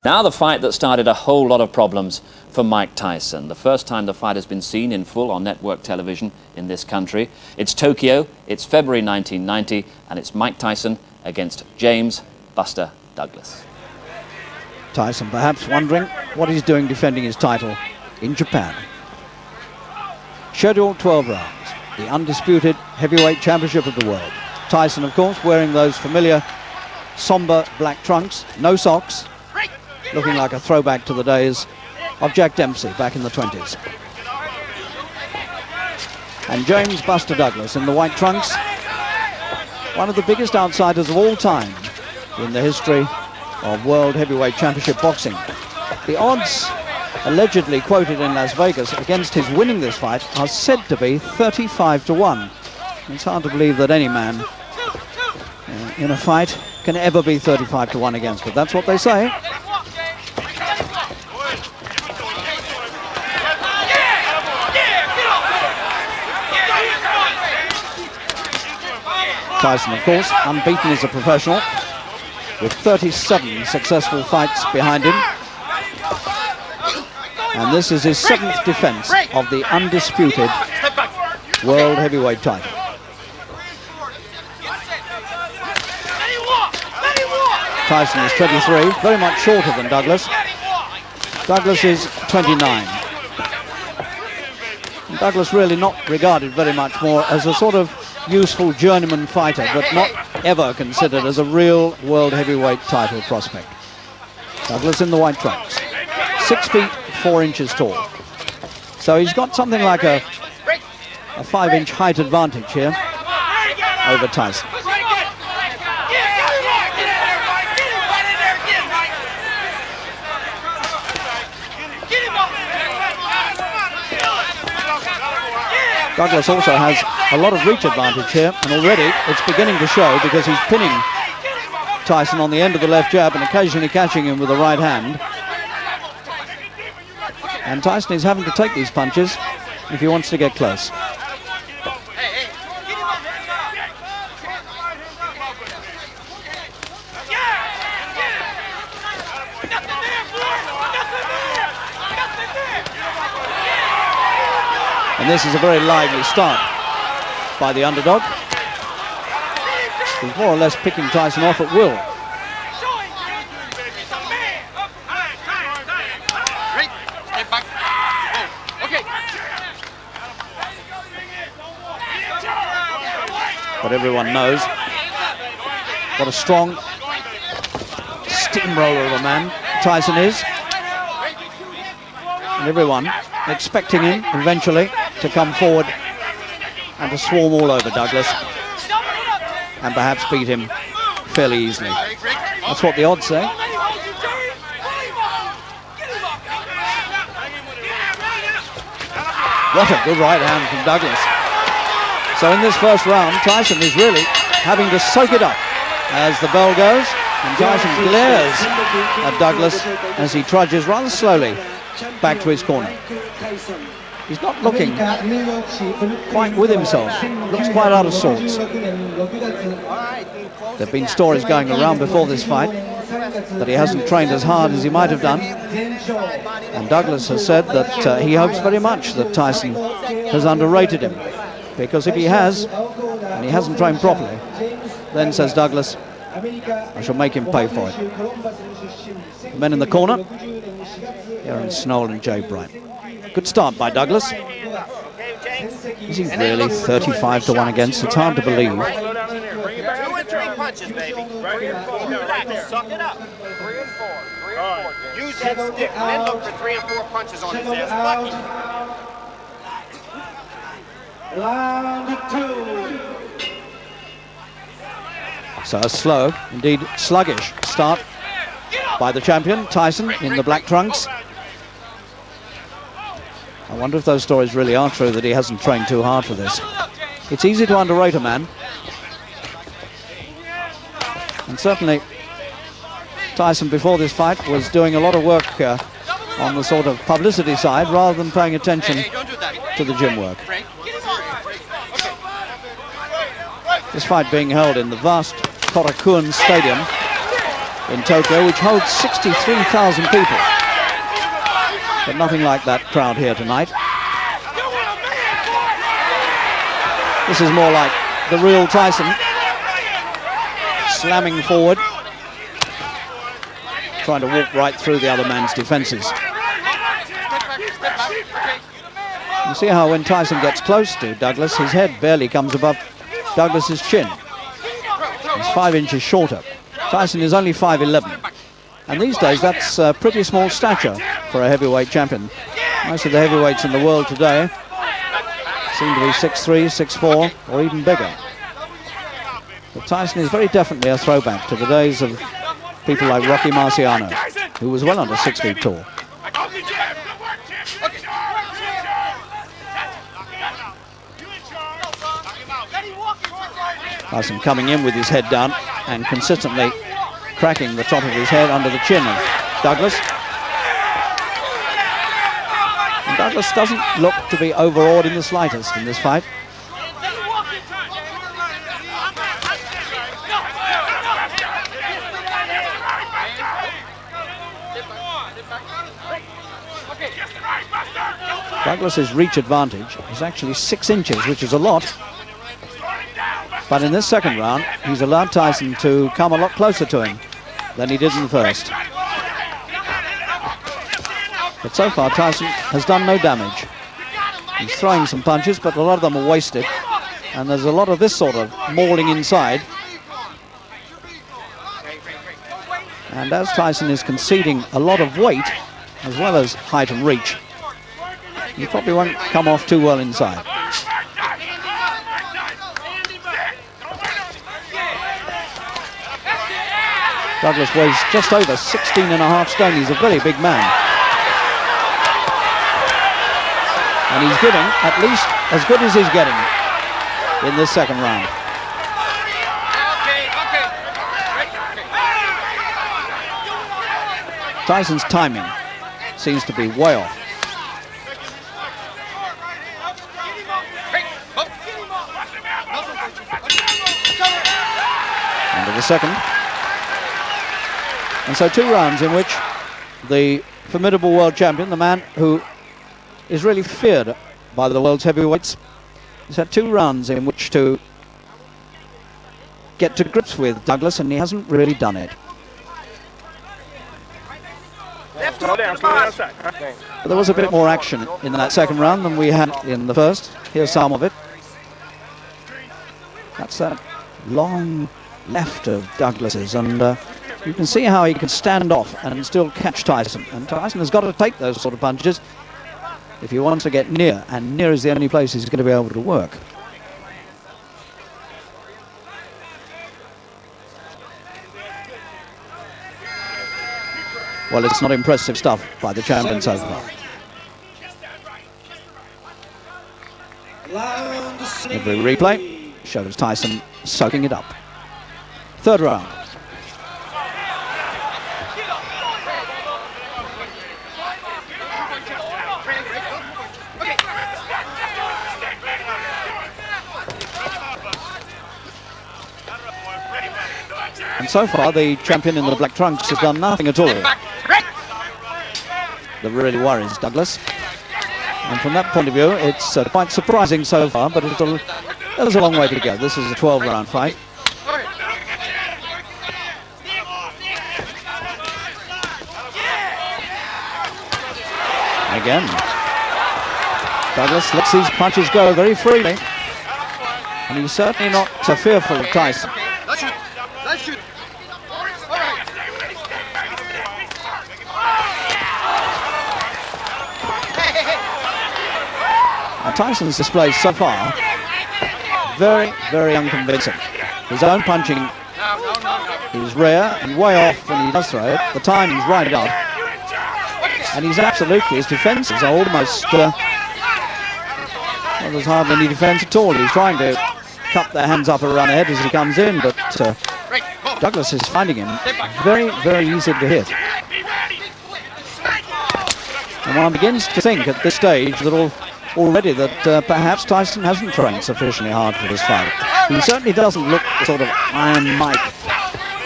Now the fight that started a whole lot of problems for Mike Tyson. The first time the fight has been seen in full on network television in this country. It's Tokyo, it's February 1990, and it's Mike Tyson against James "Buster" Douglas. Tyson perhaps wondering what he's doing defending his title in Japan. Scheduled 12 rounds, the undisputed heavyweight championship of the world. Tyson, of course, wearing those familiar somber black trunks, no socks, looking like a throwback to the days of Jack Dempsey back in the 20s. And James "Buster" Douglas in the white trunks, one of the biggest outsiders of all time in the history of World Heavyweight Championship boxing. The odds allegedly quoted in Las Vegas against his winning this fight are said to be 35-1. It's hard to believe that any man in a fight can ever be 35-1 against, but that's what they say. Tyson, of course, unbeaten as a professional, with 37 successful fights behind him. And this is his 7th defense of the undisputed World Heavyweight title. Tyson is 23, very much shorter than Douglas. Douglas is 29. And Douglas really not regarded very much more as a sort of useful journeyman fighter, but not ever considered as a real World Heavyweight title prospect. Douglas in the white trunks, 6 feet 4 inches tall. So he's got something like a 5-inch height advantage here over Tyson. Douglas also has a lot of reach advantage here, and already it's beginning to show because he's pinning Tyson on the end of the left jab and occasionally catching him with the right hand. And Tyson is having to take these punches if he wants to get close. And this is a very lively start by the underdog. He's more or less picking Tyson off at will. But everyone knows what a strong steamroller of a man Tyson is. And everyone expecting him eventually to come forward and to swarm all over Douglas and perhaps beat him fairly easily. That's what the odds say. What a good right hand from Douglas. So in this first round, Tyson is really having to soak it up as the bell goes, and Tyson glares at Douglas as he trudges rather slowly back to his corner. He's not looking quite with himself, looks quite out of sorts. There have been stories going around before this fight that he hasn't trained as hard as he might have done. And Douglas has said that he hopes very much that Tyson has underrated him. Because if he has, and he hasn't trained properly, then, says Douglas, I shall make him pay for it. The men in the corner, Aaron Snow and Jay Bright. Good start by Douglas. Is he really 35-1 against? It's hard to believe. 2 and 3 punches, baby. Suck it up. 3 and 4. 3 and 4. Use that stick. Men look for 3 and 4 punches on his ass. Lucky. Round 2. So a slow, indeed sluggish start by the champion, Tyson, in the black trunks. I wonder if those stories really are true, that he hasn't trained too hard for this. It's easy to underrate a man. And certainly Tyson before this fight was doing a lot of work on the sort of publicity side rather than paying attention to the gym work. This fight being held in the vast Korakuen Stadium in Tokyo, which holds 63,000 people. But nothing like that crowd here tonight. This is more like the real Tyson, slamming forward, trying to walk right through the other man's defences. You see how when Tyson gets close to Douglas, his head barely comes above Douglas's chin. He's 5 inches shorter. Tyson is only 5'11", and these days that's pretty small stature for a heavyweight champion. Most of the heavyweights in the world today seem to be 6'3", 6'4", or even bigger. But Tyson is very definitely a throwback to the days of people like Rocky Marciano, who was well under 6 feet tall. Tyson coming in with his head down and consistently cracking the top of his head under the chin of Douglas. And Douglas doesn't look to be overawed in the slightest in this fight. Douglas's reach advantage is actually 6 inches, which is a lot. But in this second round, he's allowed Tyson to come a lot closer to him than he did in the first. But so far, Tyson has done no damage. He's throwing some punches, but a lot of them are wasted. And there's a lot of this sort of mauling inside. And as Tyson is conceding a lot of weight, as well as height and reach, he probably won't come off too well inside. Douglas weighs just over 16.5 stone. He's a very big man. And he's giving at least as good as he's getting in this second round. Tyson's timing seems to be way off. Into the second. And so 2 rounds in which the formidable world champion, the man who is really feared by the world's heavyweights, has had 2 rounds in which to get to grips with Douglas, and he hasn't really done it. But there was a bit more action in that second round than we had in the first. Here's some of it. That's that long left of Douglas's, and you can see how he can stand off and still catch Tyson. And Tyson has got to take those sort of punches if he wants to get near, and near is the only place he's going to be able to work. Well, it's not impressive stuff by the champion so far. Every replay shows Tyson soaking it up. Third round. And so far, the champion in the black trunks has done nothing at all that really worries Douglas. And from that point of view, it's quite surprising so far, but there's a long way to go. This is a 12-round fight. Again, Douglas lets these punches go very freely, and he's certainly not so fearful of Tyson. Now, Tyson's display so far, very, very unconvincing. His own punching is rare and way off when he does throw it. The timing's right up. And he's absolutely, his defences are almost, well, there's hardly any defence at all. He's trying to cup their hands up around the head as he comes in, but Douglas is finding him very, very easy to hit. And one begins to think at this stage that already that perhaps Tyson hasn't trained sufficiently hard for this fight. He certainly doesn't look the sort of Iron Mike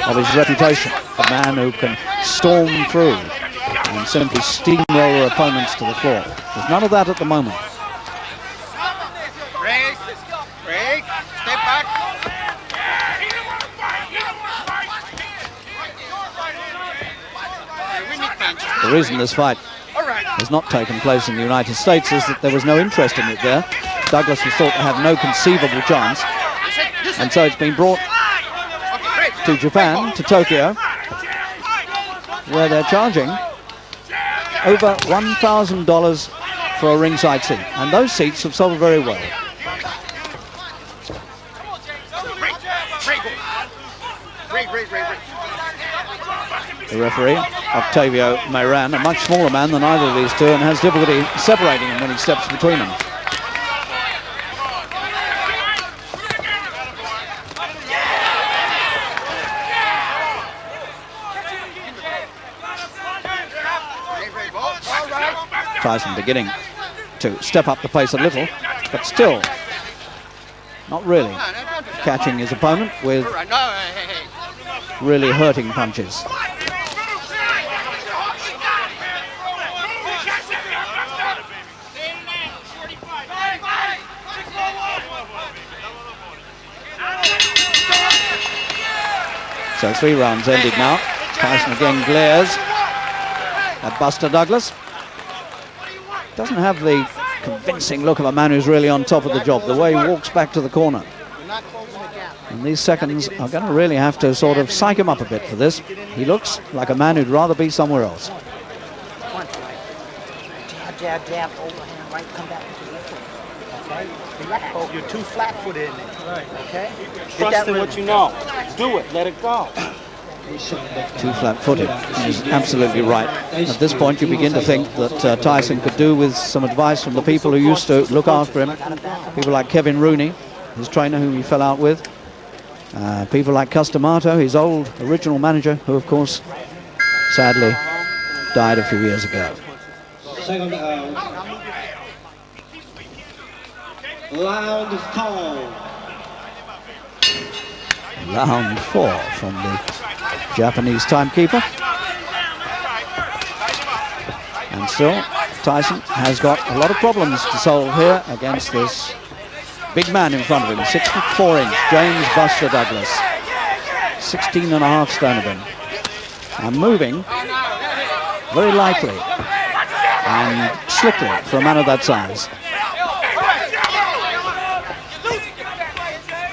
of his reputation. a man who can storm through and simply steamroller opponents to the floor. There's none of that at the moment. Break, step back. The reason this fight has not taken place in the United States is that there was no interest in it there. Douglas was thought to have no conceivable chance, and so it's been brought to Japan, to Tokyo, where they're charging over $1,000 for a ringside seat, and those seats have sold very well. The referee, Octavio Mayran, a much smaller man than either of these two, and has difficulty separating him when he steps between them. Tyson beginning to step up the pace a little, but still not really catching his opponent with really hurting punches. So 3 rounds ended now. Tyson again glares at Buster Douglas. Doesn't have the convincing look of a man who's really on top of the job, the way he walks back to the corner. And these seconds are going to really have to sort of psych him up a bit for this. He looks like a man who'd rather be somewhere else. Jab, jab, jab, overhand, right, come back to the left foot. Okay? You're too flat-footed in it. Right. Okay? Trust in what you know. Do it. Let it go. Too flat-footed. He's absolutely right. At this point, you begin to think that Tyson could do with some advice from the people who used to look after him. People like Kevin Rooney, his trainer, whom he fell out with. People like Customato, his old original manager, who, of course, sadly died a few years ago. Second round. Round 4. Round 4 from the Japanese timekeeper. And still, Tyson has got a lot of problems to solve here against this big man in front of him, 6'4" James Buster Douglas, 16.5 stone of him, and moving very lightly and slickly for a man of that size.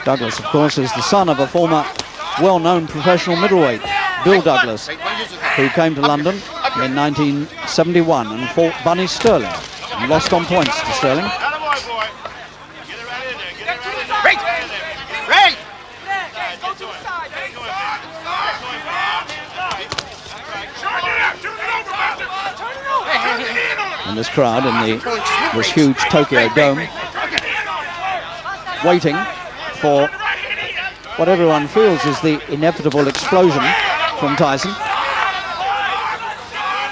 Douglas, of course, is the son of a former well-known professional middleweight, Bill Douglas, who came to London in 1971 and fought Bunny Sterling and lost on points to Sterling. And this crowd in this huge Tokyo Dome, waiting for what everyone feels is the inevitable explosion from Tyson.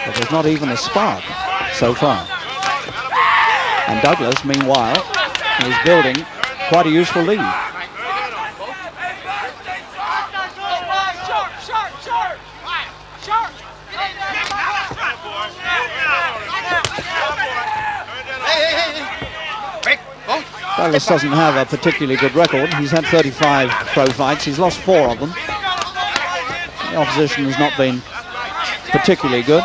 But there's not even a spark so far. And Douglas, meanwhile, is building quite a useful lead. Douglas doesn't have a particularly good record. He's had 35 pro fights. He's lost 4 of them. The opposition has not been particularly good.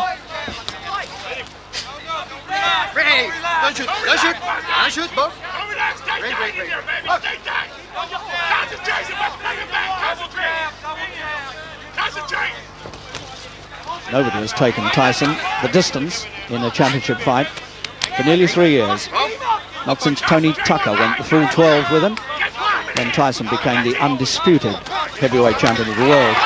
Don't shoot, don't shoot, don't shoot, both. Nobody has taken Tyson the distance in a championship fight for nearly 3 years. Not since Tony Tucker went the full 12 with him. Then Tyson became the undisputed heavyweight champion of the world.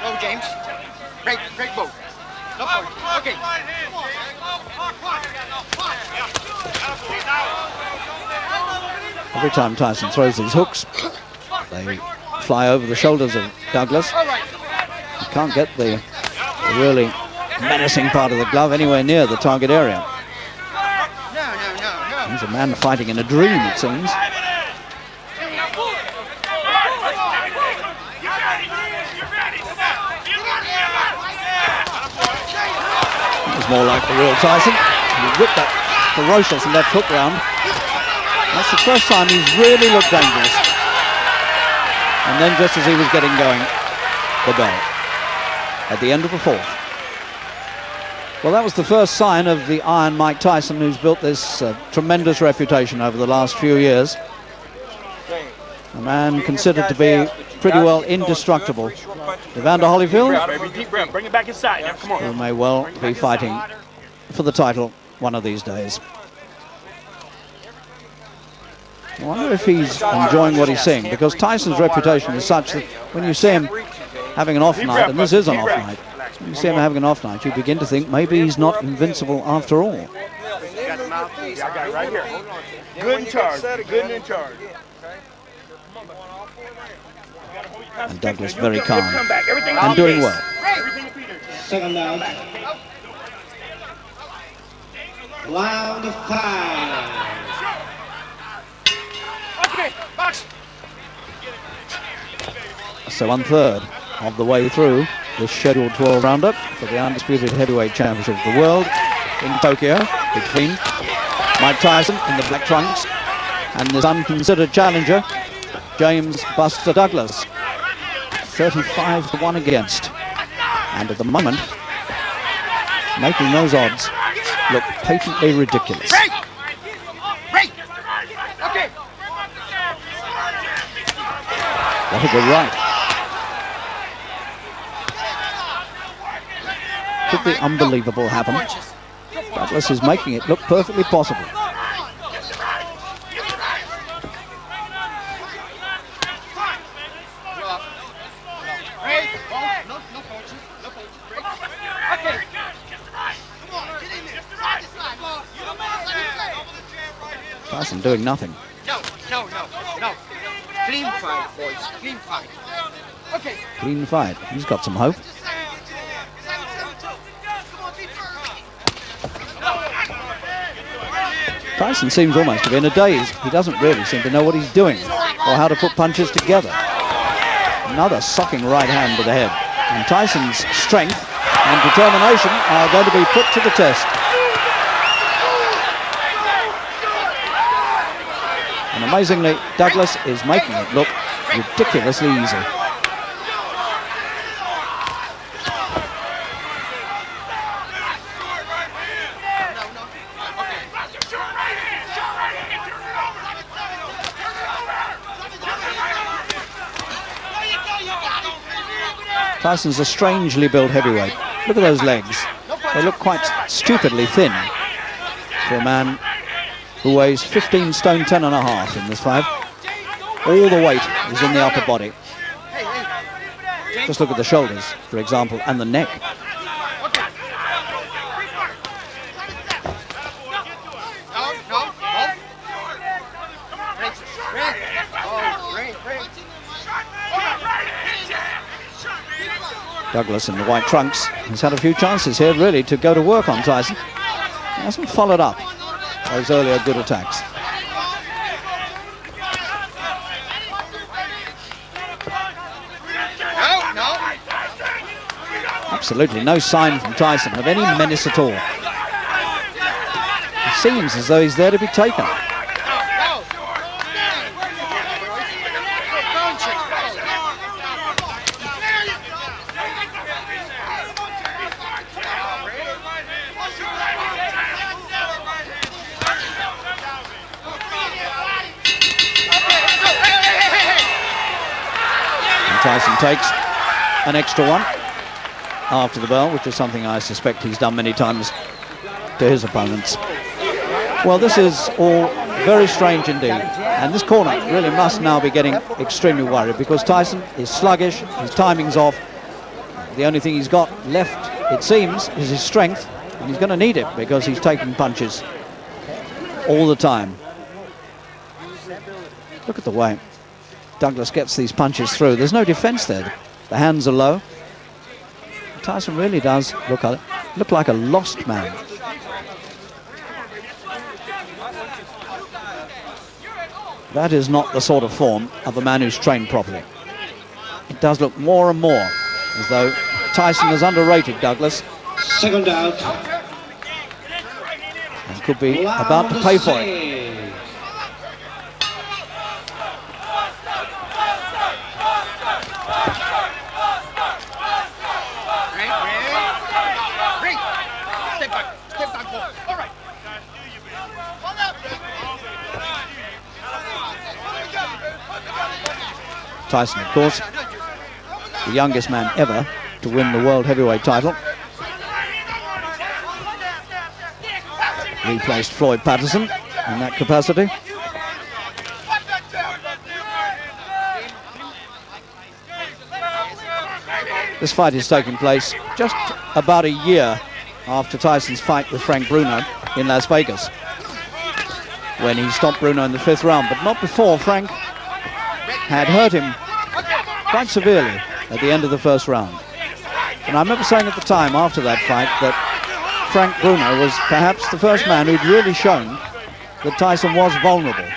No, James. Break both. No point. Okay. Every time Tyson throws these hooks, they fly over the shoulders of Douglas. He can't get the really menacing part of the glove anywhere near the target area. He's a man fighting in a dream, it seems. It was more like the real Tyson. He whipped that ferocious left hook round. That's the first time he's really looked dangerous. And then just as he was getting going, the bell at the end of the fourth. Well, that was the first sign of the Iron Mike Tyson, who's built this tremendous reputation over the last few years. A man considered to be pretty well indestructible. Evander Holyfield, Bring it back inside now. Come on. who may well be fighting for the title one of these days. I wonder if he's enjoying what he's seeing, because Tyson's reputation is such that when you see him having an off night, and this is an off night, when you see him having an off night, you begin to think maybe he's not invincible after all. I got it right here. Good in charge. Good in charge. And Douglas very calm and doing well. Second round. Round 5. So 1/3 of the way through this scheduled 12 roundup for the Undisputed Heavyweight Championship of the World in Tokyo between Mike Tyson in the black trunks and this unconsidered challenger, James Buster Douglas. 35-1 against. And at the moment, making those odds look patently ridiculous. What a good right. Could the unbelievable happen? Douglas is making it look perfectly possible. Tyson doing nothing. No. Clean fight, boys. Clean fight. Okay. Clean fight. He's got some hope. Tyson seems almost to be in a daze. He doesn't really seem to know what he's doing or how to put punches together. Another sucking right hand to the head. And Tyson's strength and determination are going to be put to the test. And amazingly, Douglas is making it look ridiculously easy. Tyson's a strangely built heavyweight. Look at those legs. They look quite stupidly thin for a man who weighs 15 stone 10 and a half in this fight. All the weight is in the upper body. Just look at the shoulders, for example, and the neck. Douglas in the white trunks has had a few chances here really to go to work on Tyson. He hasn't followed up those earlier good attacks. Absolutely no sign from Tyson of any menace at all. It seems as though he's there to be taken. Tyson takes an extra one after the bell, which is something I suspect he's done many times to his opponents. Well, this is all very strange indeed, and this corner really must now be getting extremely worried because Tyson is sluggish, his timing's off. The only thing he's got left, it seems, is his strength, and he's going to need it because he's taking punches all the time. Look at the way Douglas gets these punches through. There's no defense there. The hands are low. Tyson really does look like a lost man. That is not the sort of form of a man who's trained properly. It does look more and more as though Tyson has underrated Douglas. Second out. And could be about to pay for it. Tyson, of course, the youngest man ever to win the world heavyweight title. Replaced Floyd Patterson in that capacity. This fight is taking place just about a year after Tyson's fight with Frank Bruno in Las Vegas, when he stopped Bruno in the 5th round, but not before Frank had hurt him quite severely at the end of the 1st round. And I remember saying at the time after that fight that Frank Bruno was perhaps the first man who'd really shown that Tyson was vulnerable.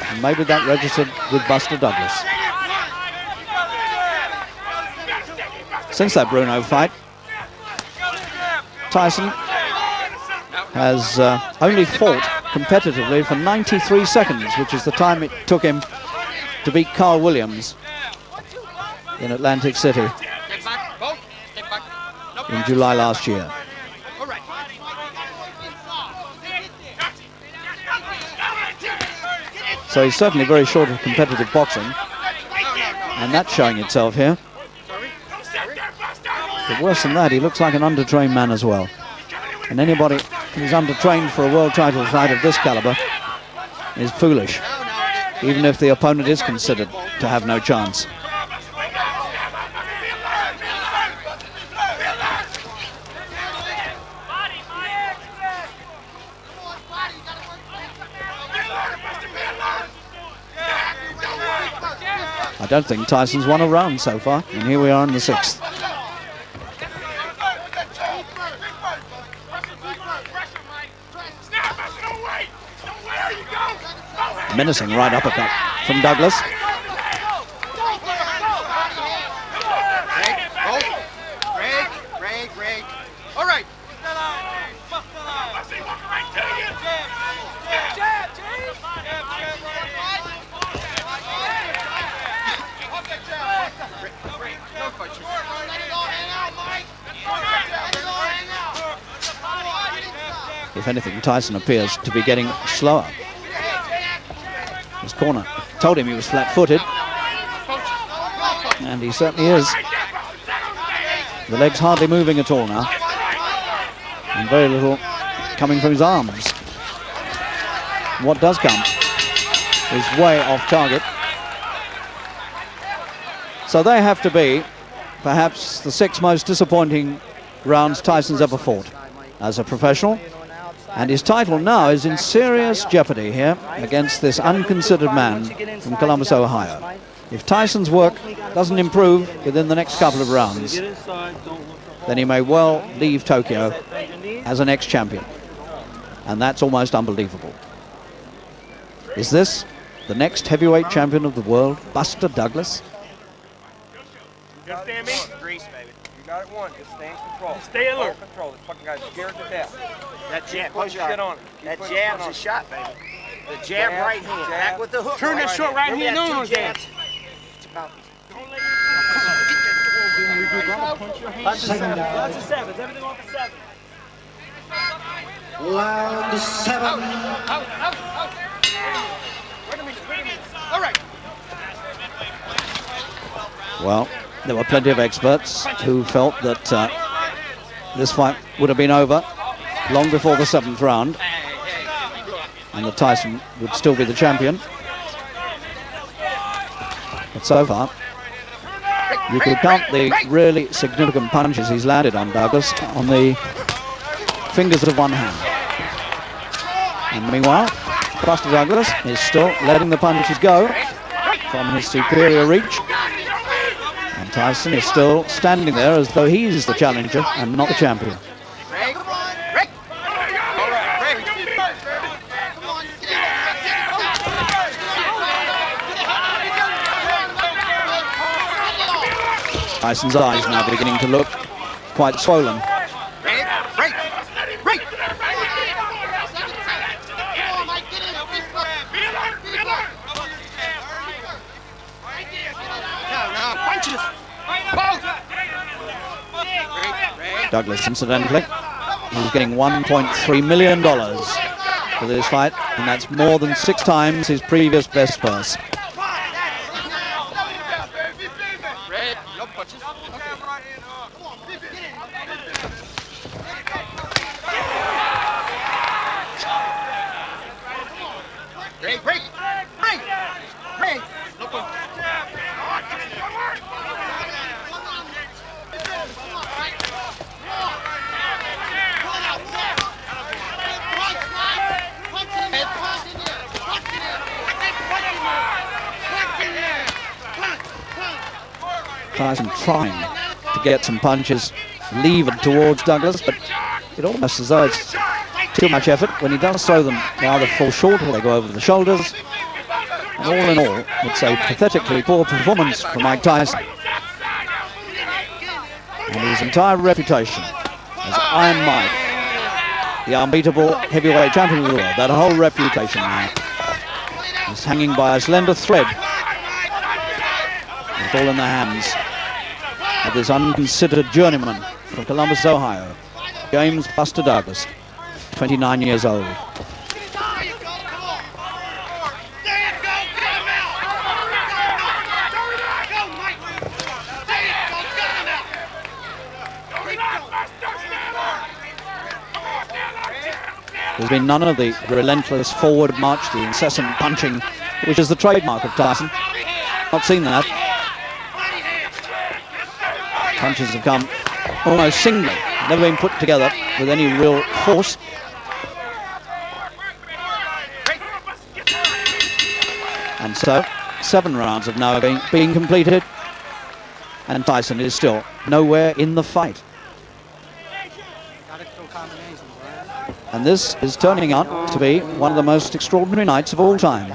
And maybe that registered with Buster Douglas. Since that Bruno fight, Tyson has only fought competitively for 93 seconds, which is the time it took him to beat Carl Williams in Atlantic City in July last year. So he's certainly very short of competitive boxing, and that's showing itself here. But worse than that, he looks like an undertrained man as well. And anybody who's undertrained for a world title fight of this caliber is foolish, even if the opponent is considered to have no chance. I don't think Tyson's won a round so far, and here we are in the 6th. Menacing right uppercut from Douglas. Break. All right. If anything, Tyson appears to be getting slower. His corner told him he was flat-footed, and he certainly is. The leg's hardly moving at all now, and very little coming from his arms. What does come is way off target. So they have to be perhaps the 6 most disappointing rounds Tyson's ever fought as a professional. And his title now is in serious jeopardy here against this unconsidered man from Columbus, Ohio. If Tyson's work doesn't improve within the next couple of rounds, then he may well leave Tokyo as an ex-champion. And that's almost unbelievable. Is this the next heavyweight champion of the world, Buster Douglas? You understand me? Grease, baby. You got it one. Just stay in control. Stay alert. Control. This fucking guy's scared to death. That jab, Put your shit on it. that jab's a shot, baby. The jab right hand, back with the hook. Turn that short right hand on. Two jabs. It's about Second out. Everything off the 7. Round 7. Wait a minute. All right. Well, there were plenty of experts who felt that this fight would have been over long before the 7th round, and that Tyson would still be the champion. But so far, you could count the really significant punches he's landed on Douglas on the fingers of one hand. And meanwhile, Buster Douglas is still letting the punches go from his superior reach. And Tyson is still standing there as though he's the challenger and not the champion. Tyson's eyes now beginning to look quite swollen. Douglas, incidentally, he's getting $1.3 million for this fight, and that's more than 6 times his previous best purse. Tyson trying to get some punches levered towards Douglas, but it almost as though it's too much effort. When he does throw them, they either fall short or they go over the shoulders. And all in all, it's a pathetically poor performance for Mike Tyson. And his entire reputation as Iron Mike, the unbeatable heavyweight champion of the world, that whole reputation now is hanging by a slender thread. It's all in the hands of this unconsidered journeyman from Columbus, Ohio, James Buster Douglas, 29 years old. There's been none of the relentless forward march, the incessant punching, which is the trademark of Tyson. Not seen that. Punches have come almost singly, never been put together with any real force. And so, 7 rounds have now been completed, and Tyson is still nowhere in the fight. And this is turning out to be one of the most extraordinary nights of all time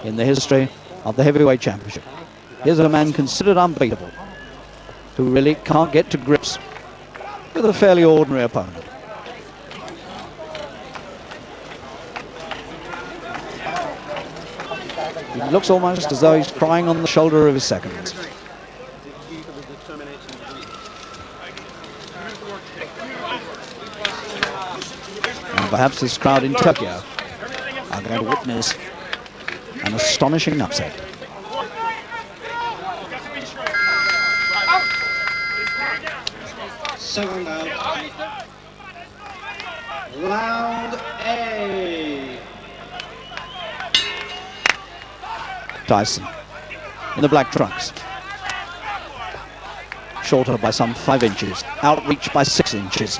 in the history of the heavyweight championship. Here's a man considered unbeatable, who really can't get to grips with a fairly ordinary opponent. He looks almost as though he's crying on the shoulder of his seconds. And perhaps this crowd in Tokyo are going to witness an astonishing upset. Second out. Round A. Tyson in the black trunks. Shorter by some 5 inches. Outreach by 6 inches.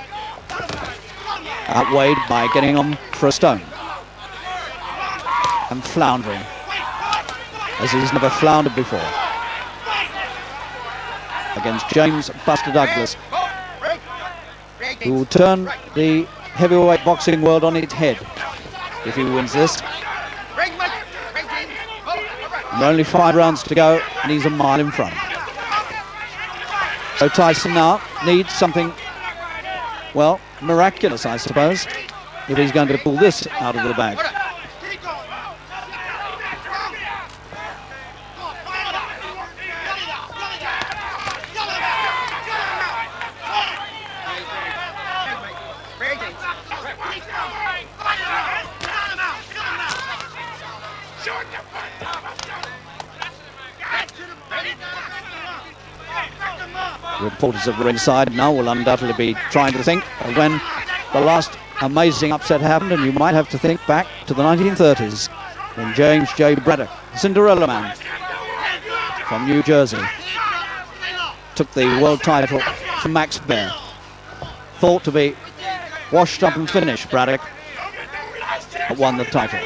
Outweighed by getting on for a stone. And floundering as he's never floundered before. Against James Buster Douglas, who will turn the heavyweight boxing world on its head if he wins this. And only 5 rounds to go, and he's a mile in front. So Tyson now needs something, well, miraculous, I suppose, if he's going to pull this out of the bag. Reporters at ringside now will undoubtedly be trying to think of when the last amazing upset happened, and you might have to think back to the 1930s when James J. Braddock, Cinderella Man from New Jersey, took the world title from Max Baer. Thought to be washed up and finished, Braddock won the title.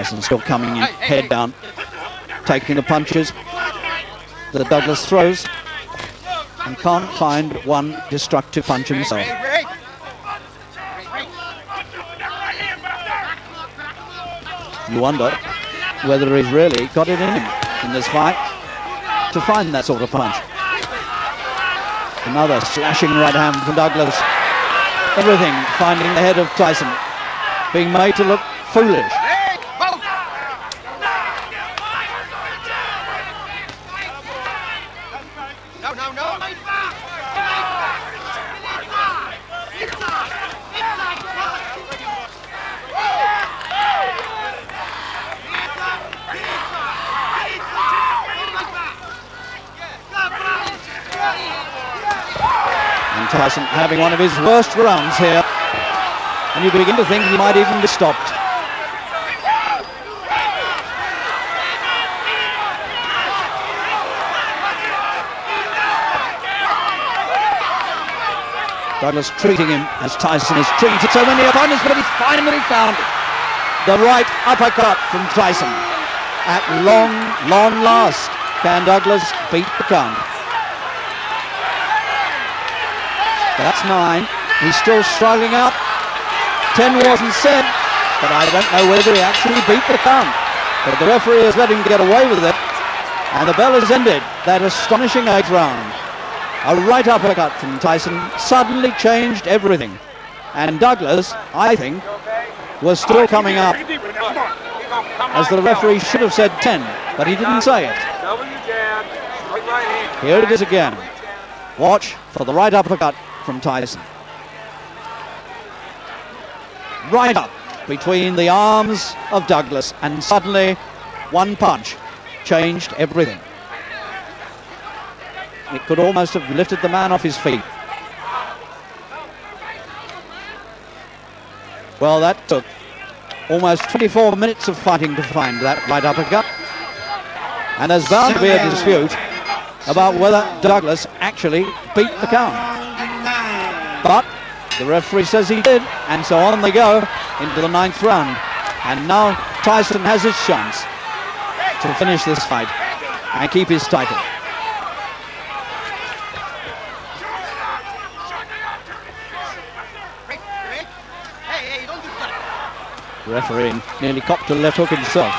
Tyson still coming in, head down, taking the punches that Douglas throws, and can't find one destructive punch himself. You wonder whether he's really got it in him in this fight to find that sort of punch. Another slashing right hand from Douglas. Everything finding the head of Tyson, being made to look foolish. Tyson having one of his worst rounds here, and you begin to think he might even be stopped. Douglas treating him as Tyson has treated so many opponents, but he finally found the right uppercut from Tyson. At long last, can Douglas beat the count? That's 9. He's still struggling out. 10 wasn't said, but I don't know whether he actually beat the count. But the referee has let him get away with it, and the bell has ended that astonishing 8th round. A right uppercut from Tyson suddenly changed everything. And Douglas, I think, was still coming up, as the referee should have said 10, but he didn't say it. Here it is again. Watch for the right uppercut from Tyson. Right up between the arms of Douglas, and suddenly one punch changed everything. It could almost have lifted the man off his feet. Well, that took almost 24 minutes of fighting to find that right uppercut, and there's bound to be a dispute about whether Douglas actually beat the count. But the referee says he did, and so on they go into the 9th round. And now Tyson has his chance to finish this fight and keep his title. The referee nearly copped a left hook himself.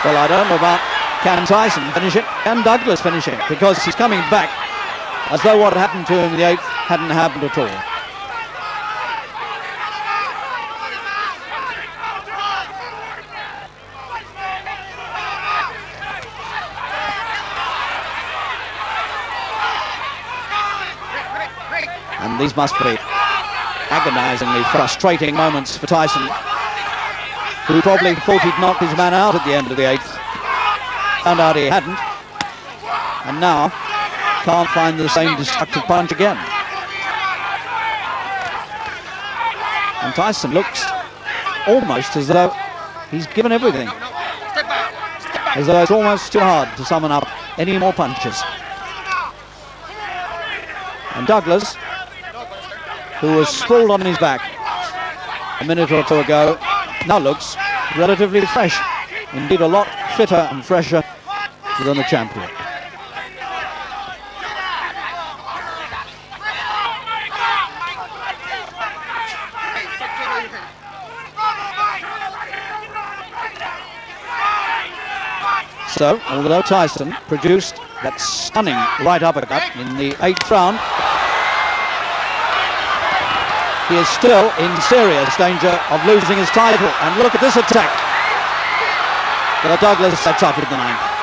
Well, I don't know about can Tyson finish it, can Douglas finish it, because he's coming back as though what happened to him in the 8th hadn't happened at all. And these must be agonizingly frustrating moments for Tyson, who probably thought he'd knocked his man out at the end of the 8th. Found out he hadn't, and now can't find the same destructive punch again. And Tyson looks almost as though he's given everything, as though it's almost too hard to summon up any more punches. And Douglas, who was sprawled on his back a minute or two ago, now looks relatively fresh, indeed a lot fitter and fresher than the champion. So, although Tyson produced that stunning right uppercut in the 8th round, he is still in serious danger of losing his title. And look at this attack that Douglas sets up in the 9th.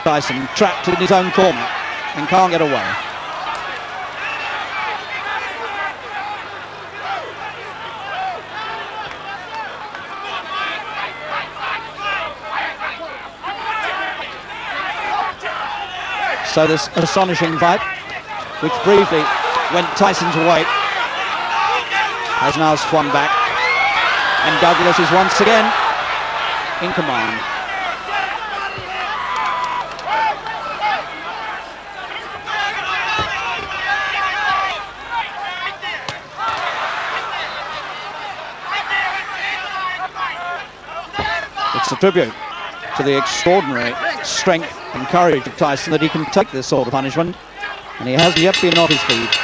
Tyson trapped in his own corner and can't get away. So this astonishing fight, which briefly went Tyson's way, has now swung back And Douglas is once again in command. It's a tribute to the extraordinary strength and courage of Tyson that he can take this sort of punishment, and he hasn't yet been off his feet.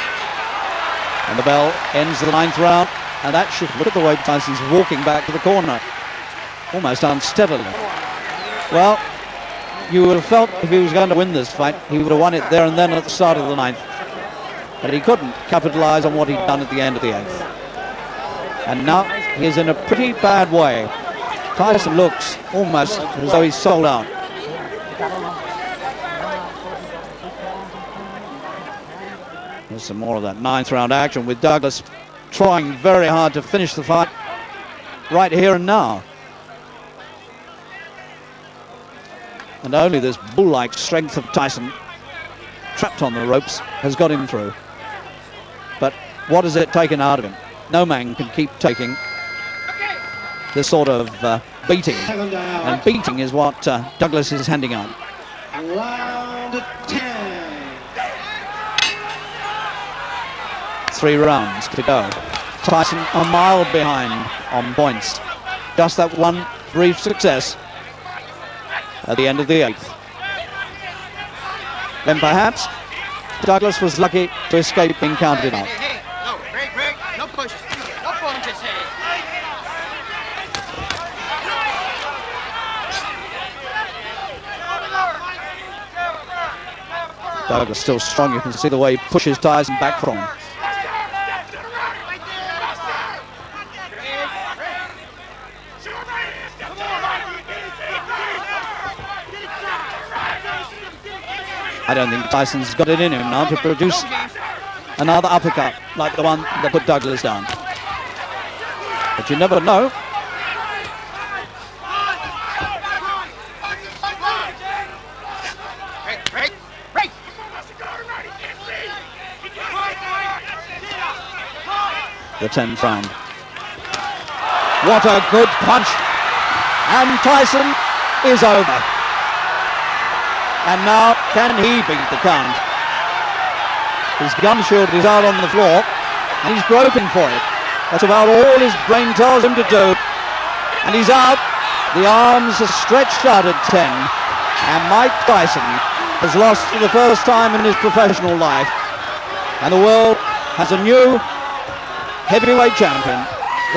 And the bell ends the 9th round, and that should look at the way Tyson's walking back to the corner, almost unsteadily. Well, you would have felt if he was going to win this fight, he would have won it there and then at the start of the 9th. But he couldn't capitalize on what he'd done at the end of the 8th. And now he is in a pretty bad way. Tyson looks almost as though he's sold out. There's some more of that 9th round action with Douglas trying very hard to finish the fight right here and now. And only this bull-like strength of Tyson, trapped on the ropes, has got him through. But what has it taken out of him? No man can keep taking this sort of beating. And beating is what Douglas is handing out. Round 10. 3 rounds to go. Tyson a mile behind on points. Just that one brief success at the end of the 8th. Then perhaps Douglas was lucky to escape being counted out. No, break, no pushes, no punches, hey. Douglas still strong. You can see the way he pushes Tyson back from him. I don't think Tyson's got it in him now to produce another uppercut like the one that put Douglas down. But you never know. Break. The 10th round. What a good punch! And Tyson is over. And now, can he beat the count? His gun shield is out on the floor, and he's groping for it. That's about all his brain tells him to do. And he's out. The arms are stretched out at 10. And Mike Tyson has lost for the first time in his professional life. And the world has a new heavyweight champion,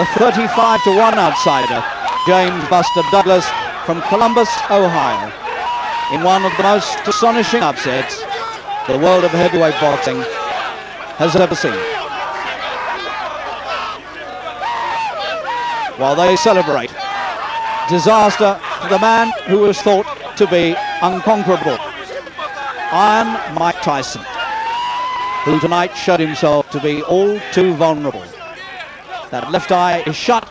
the 35-1 outsider, James Buster Douglas from Columbus, Ohio. In one of the most astonishing upsets the world of heavyweight boxing has ever seen. While they celebrate disaster for the man who was thought to be unconquerable, Iron Mike Tyson, who tonight showed himself to be all too vulnerable. That left eye is shut,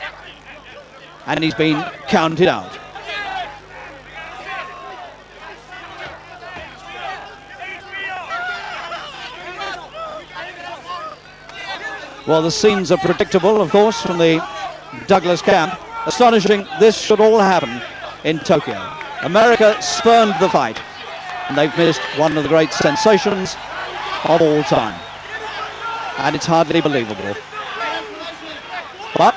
and he's been counted out. Well, the scenes are predictable, of course, from the Douglas camp. Astonishing, this should all happen in Tokyo. America spurned the fight, and they've missed one of the great sensations of all time. And it's hardly believable. But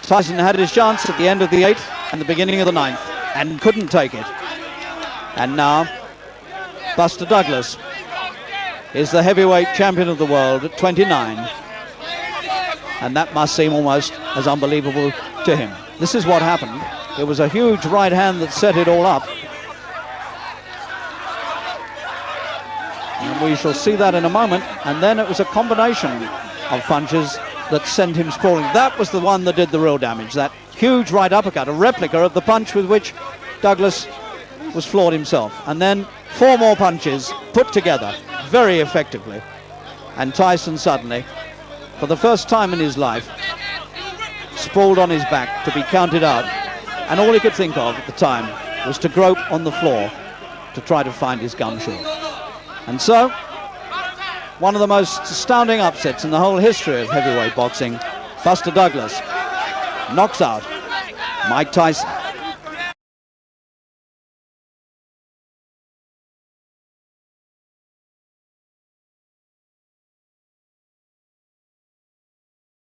Tyson had his chance at the end of the 8th and the beginning of the 9th, and couldn't take it. And now, Buster Douglas is the heavyweight champion of the world at 29. And that must seem almost as unbelievable to him. This is what happened. It was a huge right hand that set it all up. And we shall see that in a moment. And then it was a combination of punches that sent him sprawling. That was the one that did the real damage. That huge right uppercut, a replica of the punch with which Douglas was floored himself. And then 4 more punches put together very effectively. And Tyson suddenly, for the first time in his life, sprawled on his back to be counted out. And all he could think of at the time was to grope on the floor to try to find his gun shield. And so, one of the most astounding upsets in the whole history of heavyweight boxing, Buster Douglas knocks out Mike Tyson.